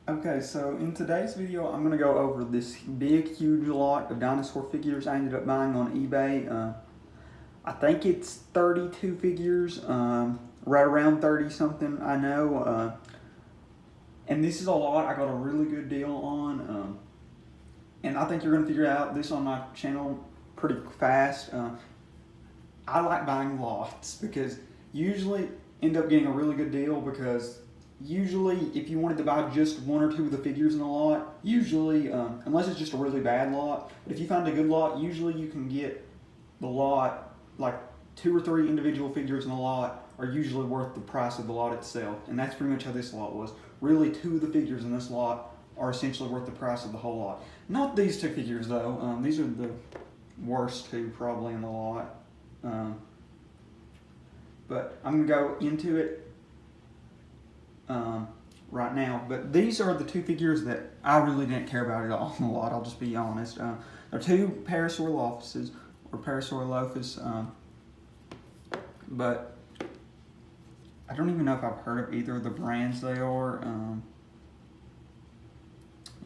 Okay, so in today's video, I'm going to go over this big, huge lot of dinosaur figures I ended up buying on eBay. I think it's 32 figures, right around 30 something, I know. And this is a lot I got a really good deal on. And I think you're going to figure out this on my channel pretty fast. I like buying lots because usually end up getting a really good deal because usually if you wanted to buy just one or two of the figures in a lot, usually, unless it's just a really bad lot, but if you find a good lot, usually you can get the lot, like 2 or 3 individual figures in a lot are usually worth the price of the lot itself. And that's pretty much how this lot was. Really, 2 of the figures in this lot are essentially worth the price of the whole lot. Not these 2 figures though. These are the worst 2 probably in the lot. But I'm gonna go into it right now. But these are the 2 figures that I really didn't care about at all in the lot. I'll just be honest. They're 2 Parasaurolophuses or Parasaurolophus, but I don't even know if I've heard of either of the brands they are.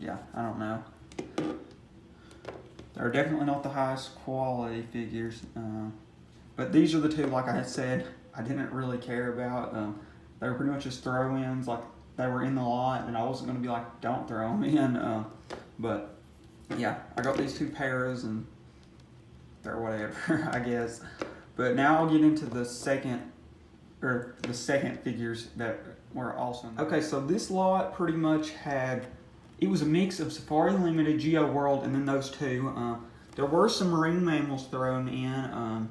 Yeah, I don't know. They're definitely not the highest quality figures, but these are the 2, like I had said, I didn't really care about. They were pretty much just throw-ins, like they were in the lot, and I wasn't going to be like, don't throw them in. But yeah, I got these 2 pairs, and they're whatever, I guess. But now I'll get into the second figures that were awesome. Okay, so this lot pretty much had, it was a mix of Safari Limited, GeoWorld, and then those 2. There were some marine mammals thrown in,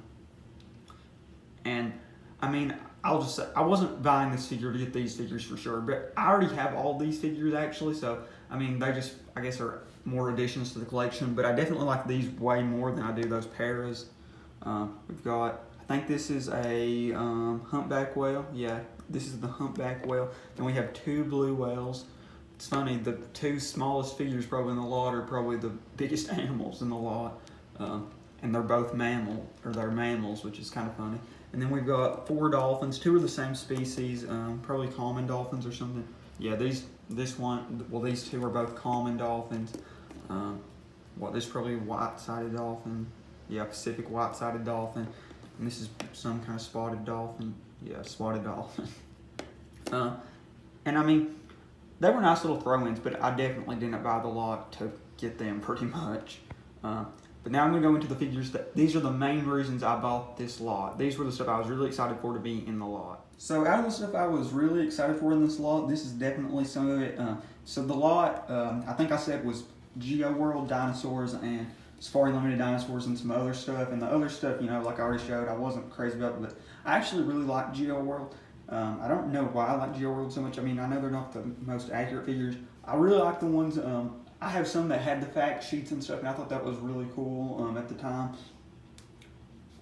and I mean, I'll just say, I wasn't buying this figure to get these figures for sure, but I already have all these figures actually, so I mean, they just, I guess, are more additions to the collection, but I definitely like these way more than I do those paras. We've got, I think this is a humpback whale. Yeah, this is the humpback whale. Then we have 2 blue whales. It's funny, the 2 smallest figures probably in the lot are probably the biggest animals in the lot, and they're both they're mammals, which is kind of funny. And then we've got 4 dolphins. 2 are the same species, probably common dolphins or something. Yeah, these 2 are both common dolphins. This is probably a white-sided dolphin. Yeah, Pacific white-sided dolphin. And this is some kind of spotted dolphin. Yeah, spotted dolphin. And I mean, they were nice little throw-ins, but I definitely didn't buy the lot to get them pretty much. But now I'm going to go into the figures these are the main reasons I bought this lot. These were the stuff I was really excited for to be in the lot. So out of the stuff I was really excited for in this lot, this is definitely some of it. So the lot, I think I said, was GeoWorld dinosaurs and Safari Limited dinosaurs and some other stuff. And the other stuff, you know, like I already showed, I wasn't crazy about, but I actually really like GeoWorld. I don't know why I like GeoWorld so much. I mean, I know they're not the most accurate figures. I really like the ones, I have some that had the fact sheets and stuff, and I thought that was really cool at the time.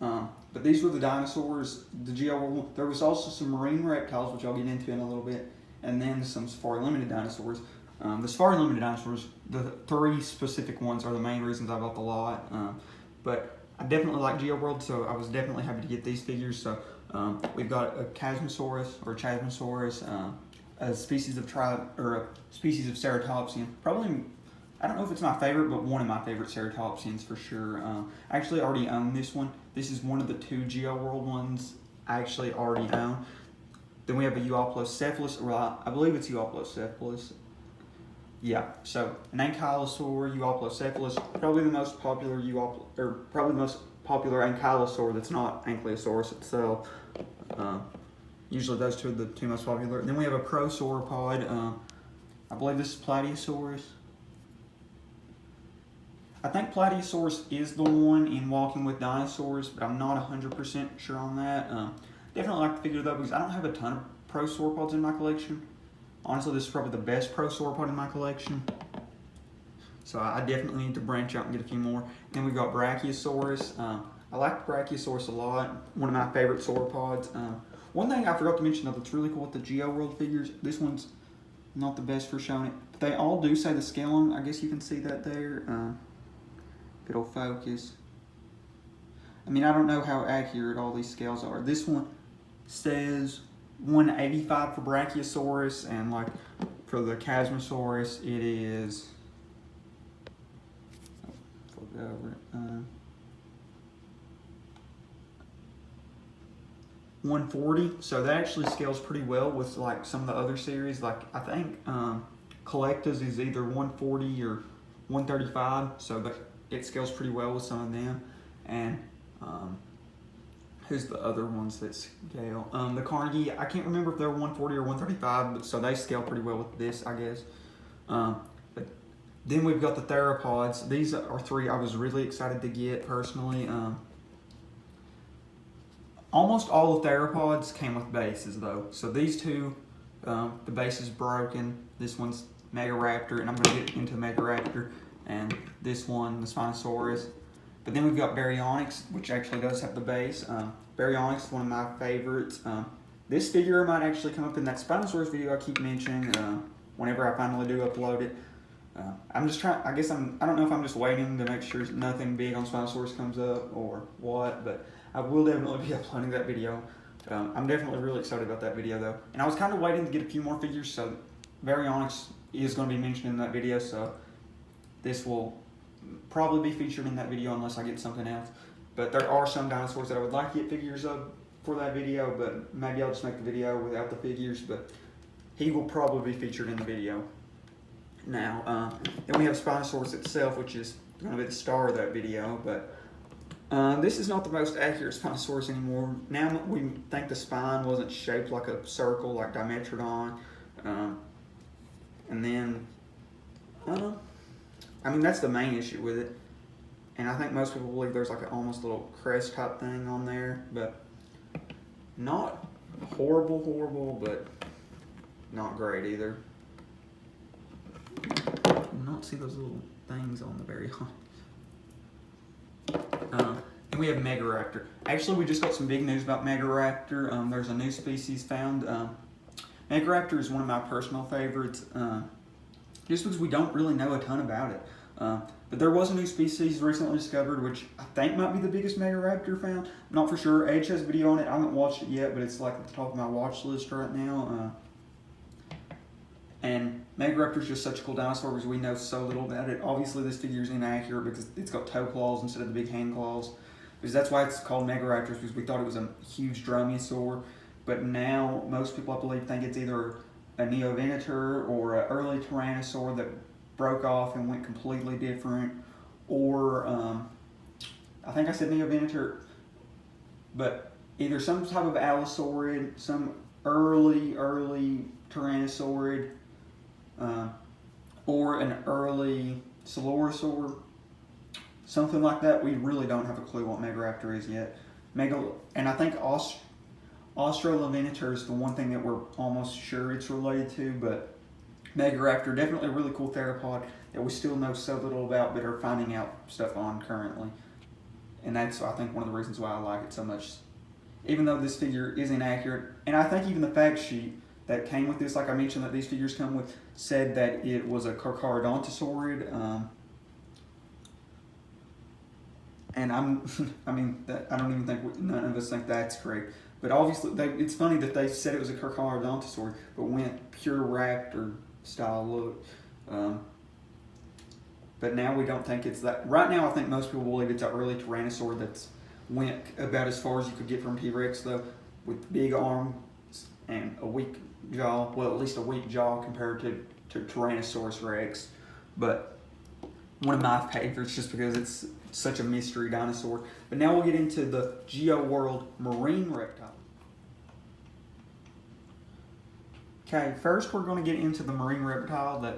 But these were the dinosaurs, the GeoWorld. There was also some marine reptiles, which I'll get into in a little bit, and then some Safari Limited dinosaurs. The Safari Limited dinosaurs, the 3 specific ones, are the main reasons I bought the lot. But I definitely like GeoWorld, so I was definitely happy to get these figures. So we've got a Chasmosaurus, a species of ceratopsian. Probably, I don't know if it's my favorite, but one of my favorite ceratopsians for sure. I actually already own this one. This is one of the 2 GeoWorld ones I actually already own. Then we have a Euoplocephalus, or I believe it's Euoplocephalus. Yeah, so an ankylosaur, Euoplocephalus, probably the most popular ankylosaur that's not Ankylosaurus itself. Usually those 2 are the 2 most popular. Then we have a prosauropod. I believe this is Plateosaurus. I think Plateosaurus is the one in Walking with Dinosaurs, but I'm not 100% sure on that. Definitely like the figure though, because I don't have a ton of prosauropods in my collection. Honestly, this is probably the best prosauropod in my collection. So I definitely need to branch out and get a few more. Then we've got Brachiosaurus. I like Brachiosaurus a lot. One of my favorite sauropods. One thing I forgot to mention though that's really cool with the GeoWorld figures, this one's not the best for showing it, but they all do say the scale on them. I guess you can see that there. If it'll focus. I mean, I don't know how accurate all these scales are. This one says 185 for Brachiosaurus and like for the Chasmosaurus, it is, flip it over, 140. So that actually scales pretty well with like some of the other series. Like I think Collecta's is either 140 or 135. So that it scales pretty well with some of them. And who's the other ones that scale? The Carnegie, I can't remember if they're 140 or 135, but so they scale pretty well with this, I guess. But then we've got the theropods. These are three I was really excited to get personally. Almost all the theropods came with bases though. So these two, the base is broken. This one's Megaraptor, and I'm going to get into Megaraptor. And this one, the Spinosaurus. But then we've got Baryonyx, which actually does have the base. Baryonyx is one of my favorites. This figure might actually come up in that Spinosaurus video I keep mentioning whenever I finally do upload it. I'm just trying, I don't know if I'm just waiting to make sure nothing big on Spinosaurus comes up or what, but I will definitely be uploading that video. I'm definitely really excited about that video though. And I was kind of waiting to get a few more figures, so Baryonyx is going to be mentioned in that video, so this will probably be featured in that video unless I get something else. But there are some dinosaurs that I would like to get figures of for that video, but maybe I'll just make the video without the figures, but he will probably be featured in the video. Now, then we have Spinosaurus itself, which is going to be the star of that video, but this is not the most accurate Spinosaurus anymore. Now we think the spine wasn't shaped like a circle like Dimetrodon. And then, I mean, that's the main issue with it. And I think most people believe there's like an almost little crest type thing on there, but not horrible, but not great either. I do not see those little things on the very and we have Megaraptor. Actually, we just got some big news about Megaraptor. There's a new species found. Megaraptor is one of my personal favorites, just because we don't really know a ton about it. But there was a new species recently discovered, which I think might be the biggest Megaraptor found. I'm not for sure. Edge has a video on it. I haven't watched it yet, but it's like at the top of my watch list right now. And Megaraptor is just such a cool dinosaur because we know so little about it. Obviously, this figure is inaccurate because it's got toe claws instead of the big hand claws. Because that's why it's called Megaraptor, because we thought it was a huge dromaeosaur. But now, most people, I believe, think it's either a Neovenator or an early Tyrannosaur that broke off and went completely different. Or, I think I said Neovenator, but either some type of Allosaurid, some early Tyrannosaurid, or an early Coelurosaur, something like that. We really don't have a clue what Megaraptor is yet. And I think Australovenator is the one thing that we're almost sure it's related to, but Megaraptor, definitely a really cool theropod that we still know so little about but are finding out stuff on currently. And that's, I think, one of the reasons why I like it so much. Even though this figure is inaccurate, and I think even the fact sheet that came with this, like I mentioned that these figures come with, said that it was a Carcharodontosaurid. And I don't even think, none of us think that's correct. But obviously, it's funny that they said it was a Carcharodontosaurid, but went pure raptor style look. But now we don't think it's that. Right now, I think most people believe it's an early Tyrannosaur that's went about as far as you could get from T-Rex, though, with big arms and a weak jaw. Well, at least a weak jaw compared to Tyrannosaurus Rex. But one of my favorites just because it's such a mystery dinosaur. But now we'll get into the GeoWorld marine reptile. Okay, first we're going to get into the marine reptile that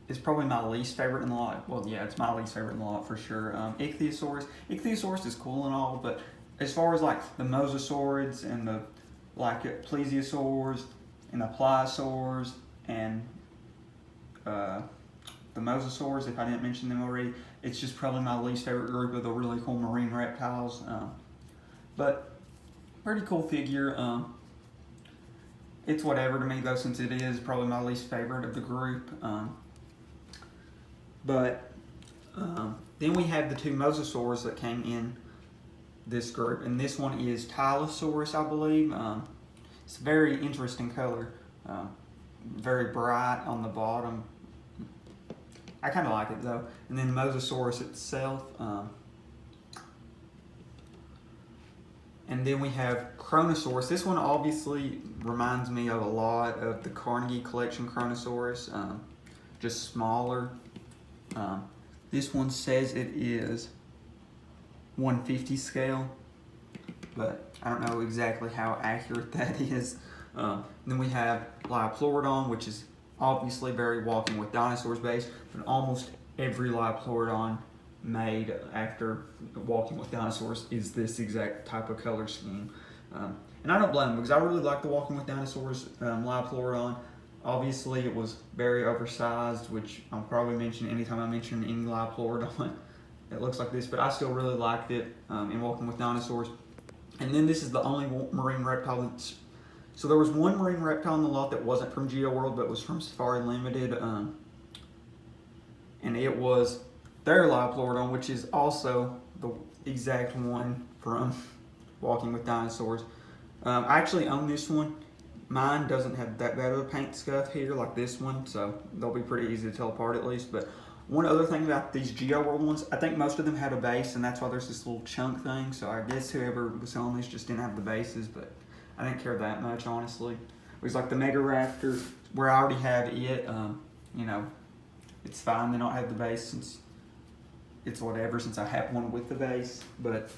is probably my least favorite in the lot. Well, yeah, it's my least favorite in the lot for sure. Ichthyosaurus. Ichthyosaurus is cool and all, but as far as like the mosasaurids and the like plesiosaurs and the pliosaurs and the mosasaurs, if I didn't mention them already, it's just probably my least favorite group of the really cool marine reptiles. But pretty cool figure. It's whatever to me though, since it is probably my least favorite of the group. Then we have the two mosasaurs that came in this group, and this one is Tylosaurus, I believe. It's a very interesting color. very bright on the bottom. I kind of like it though. And then Mosasaurus itself. And then we have Kronosaurus. This one obviously reminds me of a lot of the Carnegie Collection Kronosaurus, just smaller. This one says it is 150 scale, but I don't know exactly how accurate that is. Then we have Liopleurodon, which is obviously very Walking with Dinosaurs based, but almost every Liopleurodon made after Walking with Dinosaurs is this exact type of color scheme. And I don't blame them, because I really like the Walking with Dinosaurs Liopleurodon. Obviously it was very oversized, which I'll probably mention anytime I mention any Liopleurodon. It looks like this, but I still really liked it in Walking with Dinosaurs. And then this is the only marine reptile that's... So there was one marine reptile in the lot that wasn't from GeoWorld, but was from Safari Limited. And it was their Liopleurodon, which is also the exact one from Walking with Dinosaurs. I actually own this one. Mine doesn't have that bad of a paint scuff here like this one, so they'll be pretty easy to tell apart at least. But one other thing about these GeoWorld ones, I think most of them had a base, and that's why there's this little chunk thing. So I guess whoever was selling these just didn't have the bases, but I didn't care that much, honestly. It was like the Mega Raptor, where I already have it, you know, it's fine to not have the base since it's whatever, since I have one with the base. But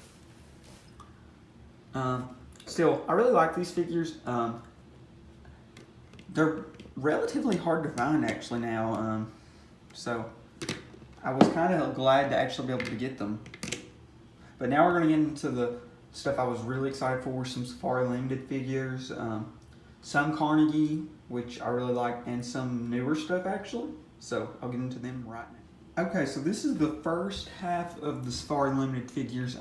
still, I really like these figures. They're relatively hard to find actually now, so I was kind of glad to actually be able to get them. But now we're going to get into the stuff I was really excited for, some Safari Limited figures, some Carnegie, which I really like, and some newer stuff actually. So I'll get into them right now. Okay, so this is the first half of the Safari Limited figures.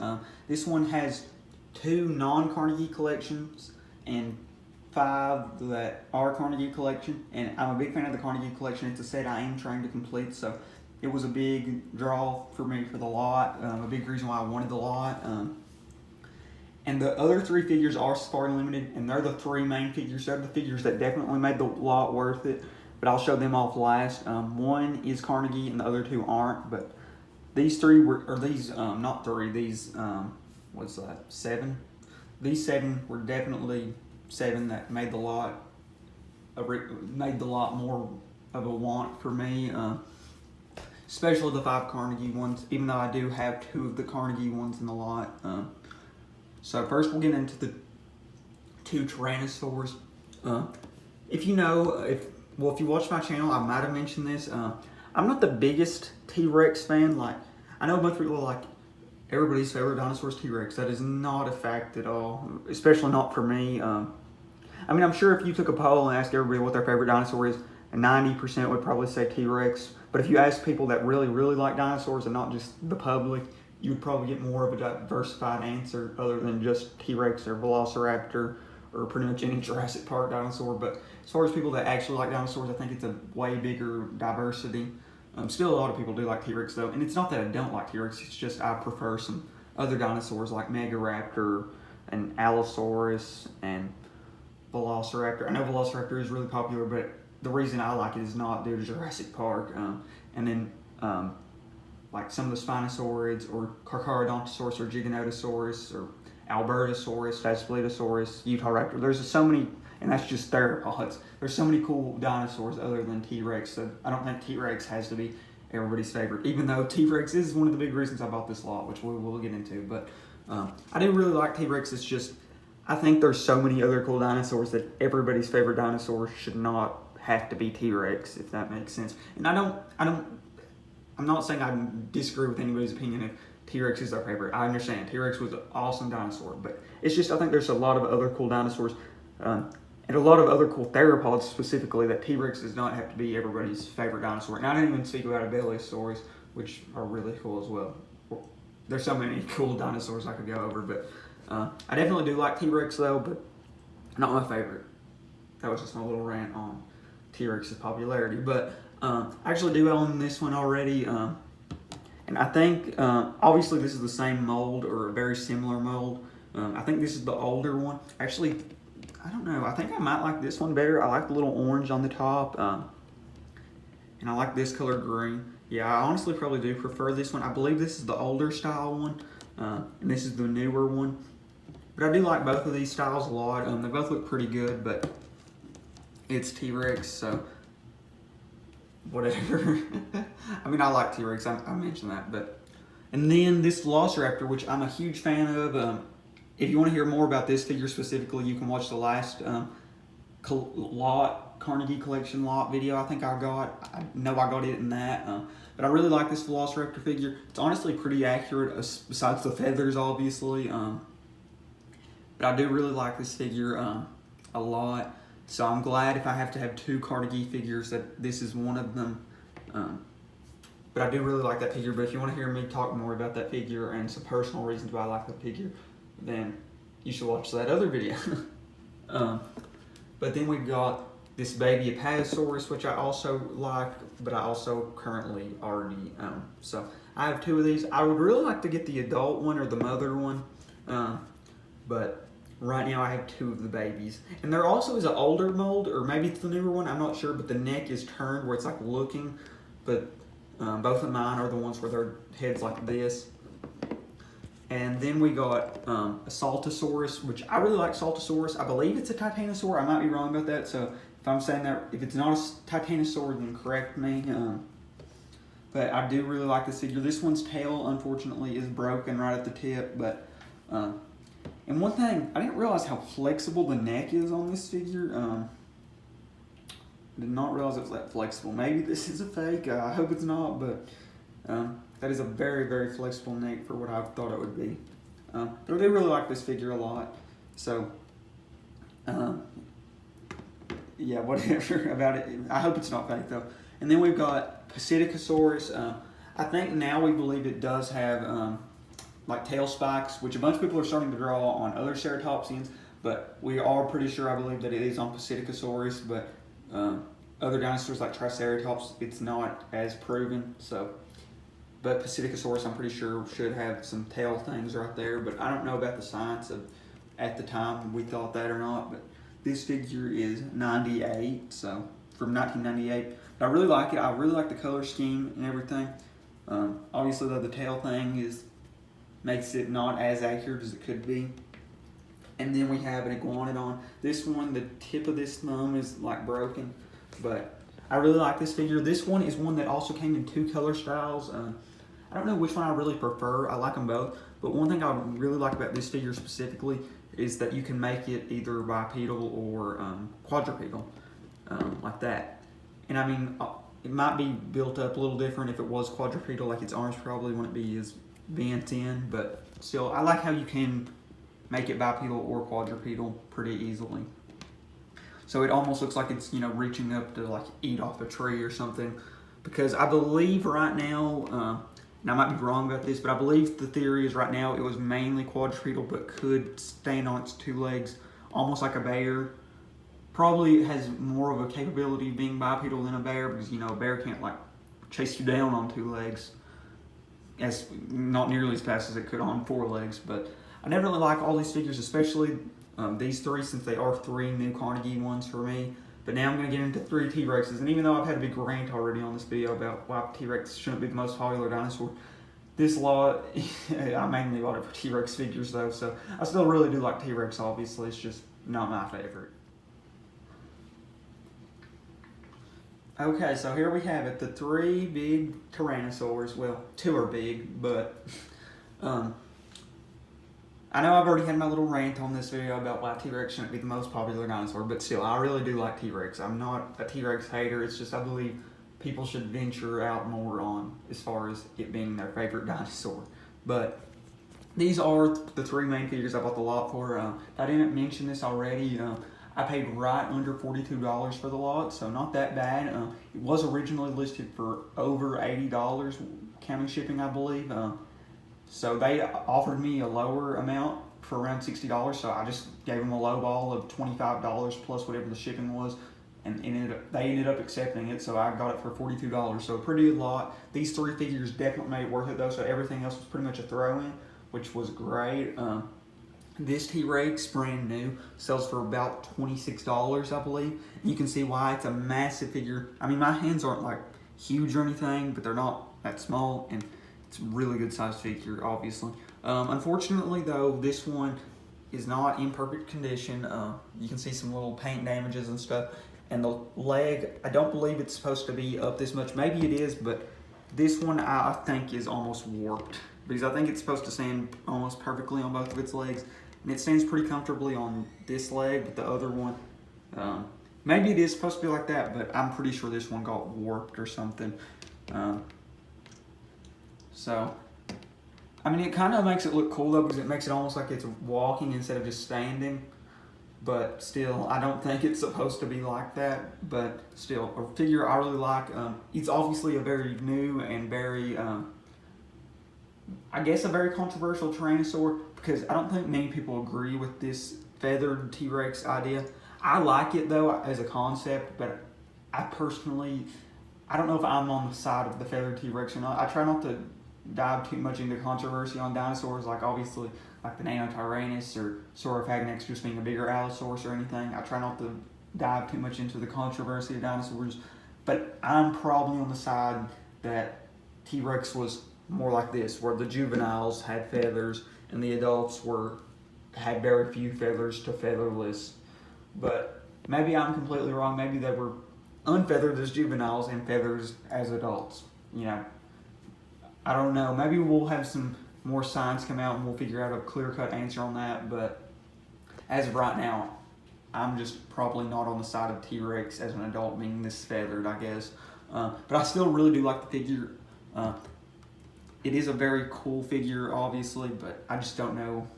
This one has 2 non-Carnegie collections and 5 that are Carnegie Collection, and I'm a big fan of the Carnegie Collection. It's a set I am trying to complete, so it was a big draw for me for the lot, a big reason why I wanted the lot. And the other 3 figures are Safari Limited, and they're the 3 main figures. They're the figures that definitely made the lot worth it, but I'll show them off last. One is Carnegie and the other 2 aren't, but these 3 were, or these, not 3, these, what's that, 7? These 7 were definitely 7 that made the lot more of a want for me, especially the 5 Carnegie ones, even though I do have 2 of the Carnegie ones in the lot. So first we'll get into the 2 Tyrannosaurs. If you know, if you watch my channel, I might have mentioned this. I'm not the biggest T-Rex fan. Like, I know a bunch of people are like, everybody's favorite dinosaur is T-Rex. That is not a fact at all, especially not for me. I mean, I'm sure if you took a poll and asked everybody what their favorite dinosaur is, 90% would probably say T-Rex. But if you ask people that really, really like dinosaurs and not just the public, you would probably get more of a diversified answer other than just T-Rex or Velociraptor or pretty much any Jurassic Park dinosaur. But as far as people that actually like dinosaurs, I think it's a way bigger diversity. Still, a lot of people do like T-Rex though, and it's not that I don't like T-Rex, it's just I prefer some other dinosaurs like Megaraptor and Allosaurus and Velociraptor. I know Velociraptor is really popular, but the reason I like it is not due to Jurassic Park. And then like some of the Spinosaurids or Carcharodontosaurus or Giganotosaurus or Albertosaurus, Daspletosaurus, Utahraptor. There's so many, and that's just theropods. There's so many cool dinosaurs other than T-Rex, so I don't think T-Rex has to be everybody's favorite, even though T-Rex is one of the big reasons I bought this lot, which we will get into. But I do really like T-Rex. It's just, I think there's so many other cool dinosaurs that everybody's favorite dinosaur should not have to be T-Rex, if that makes sense. And I'm not saying I disagree with anybody's opinion if T-Rex is their favorite. I understand T-Rex was an awesome dinosaur, but it's just, I think there's a lot of other cool dinosaurs and a lot of other cool theropods specifically that T-Rex does not have to be everybody's favorite dinosaur. And I didn't even speak about Abelisaurs, which are really cool as well. There's so many cool dinosaurs I could go over, but I definitely do like T-Rex though, but not my favorite. That was just my little rant on T-Rex's popularity. But I actually do own this one already, and I think obviously this is the same mold or a very similar mold. I think this is the older one. Actually, I don't know. I think I might like this one better. I like the little orange on the top. And I like this color green. Yeah, I honestly probably do prefer this one. I believe this is the older style one. And this is the newer one. But I do like both of these styles a lot. They both look pretty good, but it's T-Rex, so whatever. I mean, I like T-Rex. I mentioned that, but. And then this Velociraptor, which I'm a huge fan of. If you want to hear more about this figure specifically, you can watch the last Carnegie Collection lot video I think I got. I know I got it in that. But I really like this Velociraptor figure. It's honestly pretty accurate, besides the feathers, obviously. But I do really like this figure a lot. So I'm glad if I have to have two Carnegie figures that this is one of them. But I do really like that figure. But if you want to hear me talk more about that figure and some personal reasons why I like that figure, then you should watch that other video. But then we've got this baby Apatosaurus, which I also like, but I also currently already own. So I have two of these. I would really like to get the adult one or the mother one, but right now I have two of the babies. And there also is an older mold, or maybe it's the newer one, I'm not sure, but the neck is turned where it's like looking, but both of mine are the ones where their head's like this. And then we got a Saltosaurus, which I really like Saltosaurus. I believe it's a Titanosaur. I might be wrong about that. So if I'm saying that, if it's not a Titanosaur, then correct me. But I do really like this figure. This one's tail, unfortunately, is broken right at the tip. But and one thing, I didn't realize how flexible the neck is on this figure. Did not realize it was that flexible. Maybe this is a fake. I hope it's not, but that is a very, very flexible neck for what I thought it would be. But I do really like this figure a lot. So, yeah, whatever about it. I hope it's not fake though. And then we've got Psittacosaurus. I think now we believe it does have like tail spikes, which a bunch of people are starting to draw on other ceratopsians, but we are pretty sure, I believe, that it is on Psittacosaurus, but other dinosaurs like Triceratops, it's not as proven. So, but Psittacosaurus, I'm pretty sure, should have some tail things right there, but I don't know about the science of at the time we thought that or not. But this figure is 98, so from 1998. But I really like it. I really like the color scheme and everything. Obviously, though, the tail thing makes it not as accurate as it could be. And then we have an Iguanodon. This one, the tip of this thumb is like broken, but I really like this figure. This one is one that also came in two color styles. I don't know which one I really prefer. I like them both, but one thing I really like about this figure specifically is that you can make it either bipedal or quadrupedal, like that. And I mean, it might be built up a little different if it was quadrupedal, like its arms probably wouldn't be as bent in, but still, I like how you can make it bipedal or quadrupedal pretty easily. So it almost looks like it's, reaching up to like eat off a tree or something, because I believe right now, and I might be wrong about this, but I believe the theory is right now it was mainly quadrupedal, but could stand on its two legs, almost like a bear. Probably has more of a capability of being bipedal than a bear, because a bear can't like chase you down on two legs, as not nearly as fast as it could on four legs. But I never really like all these figures, especially these three, since they are three new Carnegie ones for me. But now I'm going to get into three T-Rexes, and even though I've had a big rant already on this video about why T-Rex shouldn't be the most popular dinosaur, this lot, I mainly bought it for T-Rex figures though, so I still really do like T-Rex, obviously, it's just not my favorite. Okay, so here we have it, the three big Tyrannosaurs. Well, two are big, but I know I've already had my little rant on this video about why T-Rex shouldn't be the most popular dinosaur, but still, I really do like T-Rex. I'm not a T-Rex hater, it's just I believe people should venture out more on as far as it being their favorite dinosaur. But these are the three main figures I bought the lot for. I didn't mention this already. I paid right under $42 for the lot, so not that bad. It was originally listed for over $80, counting shipping, I believe. So they offered me a lower amount for around $60, so I just gave them a low ball of $25 plus whatever the shipping was, and they ended up accepting it, so I got it for $42, so a pretty good lot. These three figures definitely made it worth it though, so everything else was pretty much a throw-in, which was great. This T-Rex, brand new, sells for about $26, I believe. You can see why. It's a massive figure. I mean, my hands aren't like huge or anything, but they're not that small, and it's a really good sized figure, obviously. Unfortunately, though, this one is not in perfect condition. You can see some little paint damages and stuff. And the leg, I don't believe it's supposed to be up this much. Maybe it is, but this one I think is almost warped, because I think it's supposed to stand almost perfectly on both of its legs. And it stands pretty comfortably on this leg, but the other one, maybe it is supposed to be like that, but I'm pretty sure this one got warped or something. So, I mean, it kind of makes it look cool though, because it makes it almost like it's walking instead of just standing. But still, I don't think it's supposed to be like that. But still, a figure I really like. It's obviously a very new and very, I guess, a very controversial Tyrannosaur, because I don't think many people agree with this feathered T-Rex idea. I like it though as a concept, but I personally, I don't know if I'm on the side of the feathered T-Rex or not. I try not to dive too much into controversy on dinosaurs, like obviously like the Nanotyrannus or Saurophagonex just being a bigger Allosaurus or anything. I try not to dive too much into the controversy of dinosaurs, but I'm probably on the side that T-Rex was more like this, where the juveniles had feathers and the adults had very few feathers to featherless. But maybe I'm completely wrong. Maybe they were unfeathered as juveniles and feathers as adults. You know, I don't know. Maybe we'll have some more science come out and we'll figure out a clear-cut answer on that. But as of right now, I'm just probably not on the side of T-Rex as an adult being this feathered, I guess. But I still really do like the figure. It is a very cool figure, obviously, but I just don't know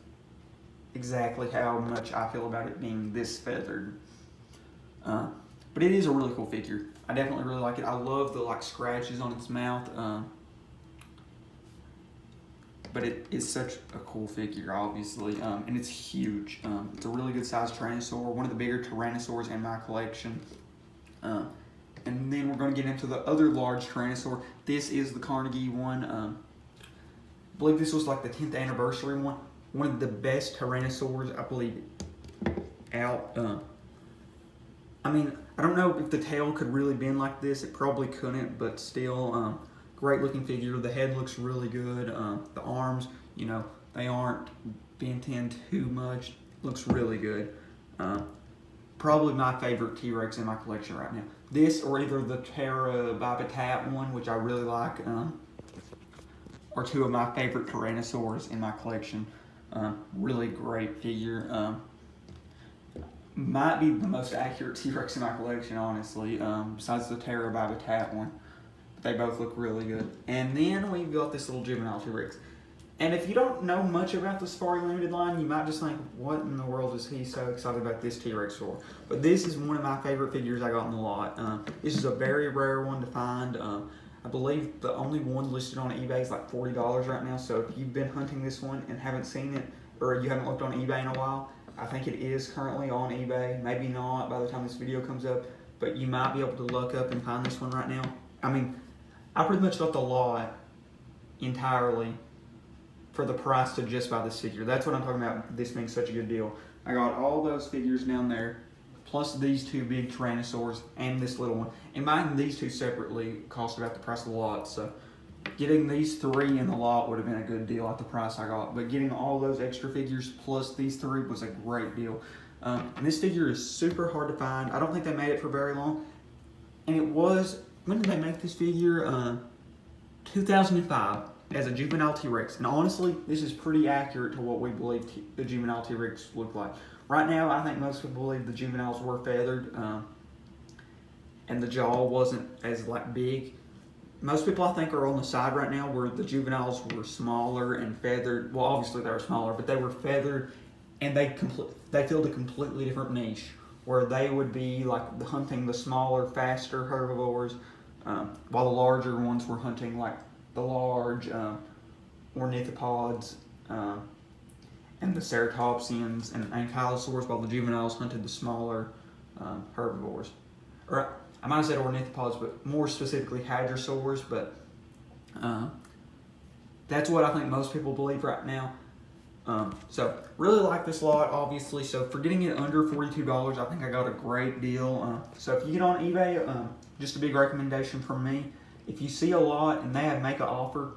exactly how much I feel about it being this feathered. But it is a really cool figure. I definitely really like it. I love the like scratches on its mouth. But it is such a cool figure, obviously, and it's huge. It's a really good sized Tyrannosaur, one of the bigger Tyrannosaurs in my collection. And then we're going to get into the other large Tyrannosaur. This is the Carnegie one. I believe this was like the 10th anniversary one. One of the best Tyrannosaurs, I believe, out. I mean, I don't know if the tail could really bend like this. It probably couldn't, but still, great looking figure. The head looks really good. The arms, you know, they aren't bent in too much. Looks really good. Probably my favorite T-Rex in my collection right now. This or either the Terra one, which I really like, are two of my favorite Tyrannosaurs in my collection. Really great figure. Might be the most accurate T-Rex in my collection, honestly, besides the Terra one. They both look really good. And then we've got this little juvenile T-Rex. And if you don't know much about the Safari Limited line, you might just think, what in the world is he so excited about this T-Rex for? But this is one of my favorite figures I got in the lot. This is a very rare one to find. I believe the only one listed on eBay is like $40 right now. So if you've been hunting this one and haven't seen it, or you haven't looked on eBay in a while, I think it is currently on eBay. Maybe not by the time this video comes up, but you might be able to look up and find this one right now. I mean, I pretty much got the lot entirely for the price to just buy this figure. That's what I'm talking about, this being such a good deal. I got all those figures down there, plus these two big Tyrannosaurs and this little one. And buying these two separately cost about the price of the lot, so getting these three in the lot would have been a good deal at the price I got. But getting all those extra figures plus these three was a great deal. And this figure is super hard to find. I don't think they made it for very long. And it was, when did they make this figure? 2005 as a juvenile T-Rex. And honestly, this is pretty accurate to what we believe the juvenile T-Rex look like. Right now, I think most people believe the juveniles were feathered and the jaw wasn't as like big. Most people, I think, are on the side right now where the juveniles were smaller and feathered. Well, obviously they were smaller, but they were feathered, and they filled a completely different niche where they would be like hunting the smaller, faster herbivores, while the larger ones were hunting like the large ornithopods and the ceratopsians and ankylosaurs, while the juveniles hunted the smaller herbivores. Or I might have said ornithopods, but more specifically hadrosaurs, but that's what I think most people believe right now. So really like this lot, obviously. So for getting it under $42, I think I got a great deal. So if you get on eBay, just a big recommendation from me. If you see a lot and they make an offer,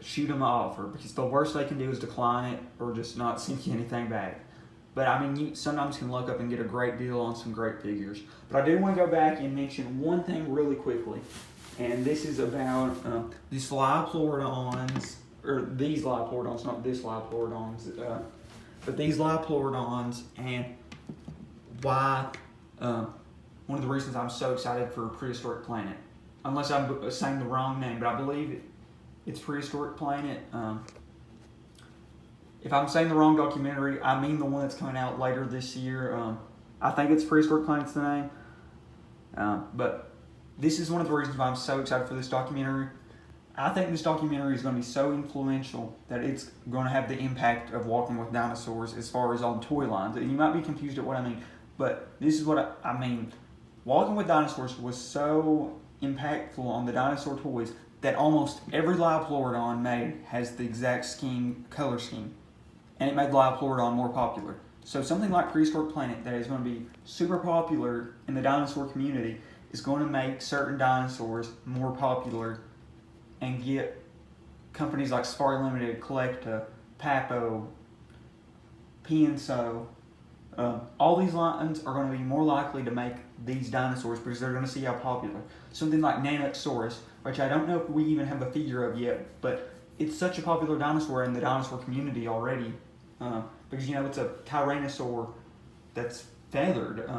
shoot them an offer, because the worst they can do is decline it or just not send you anything back. But I mean, you sometimes can look up and get a great deal on some great figures. But I do want to go back and mention one thing really quickly, and this is about these Liopleurodons, or these Liopleurodons, not this Liopleurodons, but these Liopleurodons, and why. One of the reasons I'm so excited for Prehistoric Planet, unless I'm saying the wrong name, but I believe it's Prehistoric Planet. If I'm saying the wrong documentary, I mean the one that's coming out later this year. I think it's Prehistoric Planet's the name. But this is one of the reasons why I'm so excited for this documentary. I think this documentary is going to be so influential that it's going to have the impact of Walking with Dinosaurs as far as on toy lines. And you might be confused at what I mean, but this is what I mean. Walking with Dinosaurs was so impactful on the dinosaur toys that almost every Liopleurodon made has the exact color scheme. And it made Liopleurodon more popular. So something like Prehistoric Planet that is going to be super popular in the dinosaur community is going to make certain dinosaurs more popular and get companies like Safari Limited, Collecta, Papo, Pienso, all these lines are going to be more likely to make these dinosaurs because they're going to see how popular. Something like Nanosaurus, which I don't know if we even have a figure of yet, but it's such a popular dinosaur in the dinosaur community already, because it's a Tyrannosaur that's feathered,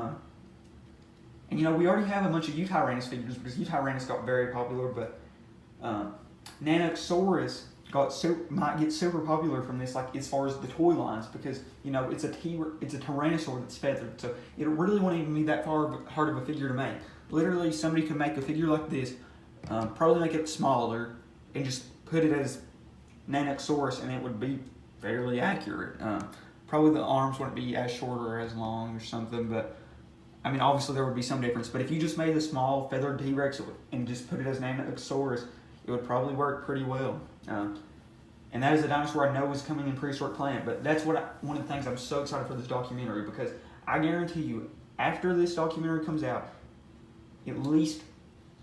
and we already have a bunch of Eutyrannus figures because Eutyrannus got very popular, but Nanosaurus might get super popular from this, like as far as the toy lines, because it's a Tyrannosaur that's feathered, so it really won't even be that hard of a figure to make. Literally, somebody could make a figure like this, probably make it smaller, and just put it as Nanosaurus, and it would be fairly accurate. Probably the arms wouldn't be as short or as long or something, but I mean, obviously there would be some difference. But if you just made a small feathered T-Rex and just put it as Nanosaurus, it would probably work pretty well. And that is a dinosaur I know is coming in Prehistoric Planet. But that's one of the things I'm so excited for this documentary, because I guarantee you, after this documentary comes out, at least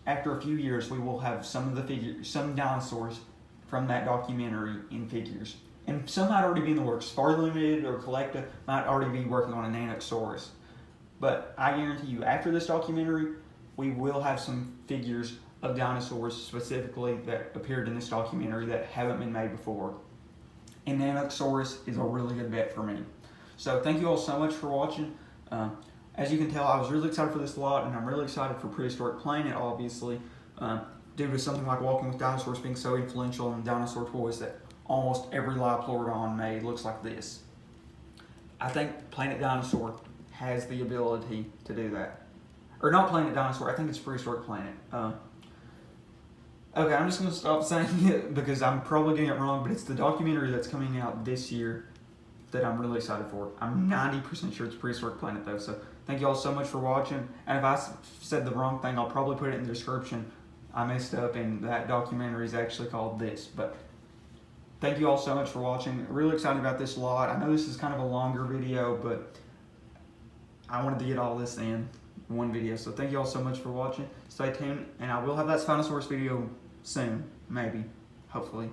after a few years, we will have some dinosaurs from that documentary in figures. And some might already be in the works. Safari Limited or Collecta might already be working on a Nanosaurus. But I guarantee you, after this documentary, we will have some figures of dinosaurs specifically that appeared in this documentary that haven't been made before. And Nanosaurus is a really good bet for me. So thank you all so much for watching. As you can tell, I was really excited for this lot, and I'm really excited for Prehistoric Planet, obviously, due to something like Walking with Dinosaurs being so influential in dinosaur toys that almost every Liopleurodon made looks like this. I think Planet Dinosaur has the ability to do that. Or not Planet Dinosaur, I think it's Prehistoric Planet. Okay, I'm just going to stop saying it because I'm probably getting it wrong, but it's the documentary that's coming out this year that I'm really excited for. I'm 90% sure it's Prehistoric Planet though, so thank you all so much for watching. And if I said the wrong thing, I'll probably put it in the description. I messed up, and that documentary is actually called this. But thank you all so much for watching. Really excited about this lot. I know this is kind of a longer video, but I wanted to get all this in one video. So thank you all so much for watching. Stay tuned, and I will have that Spinosaurus video soon, maybe, hopefully.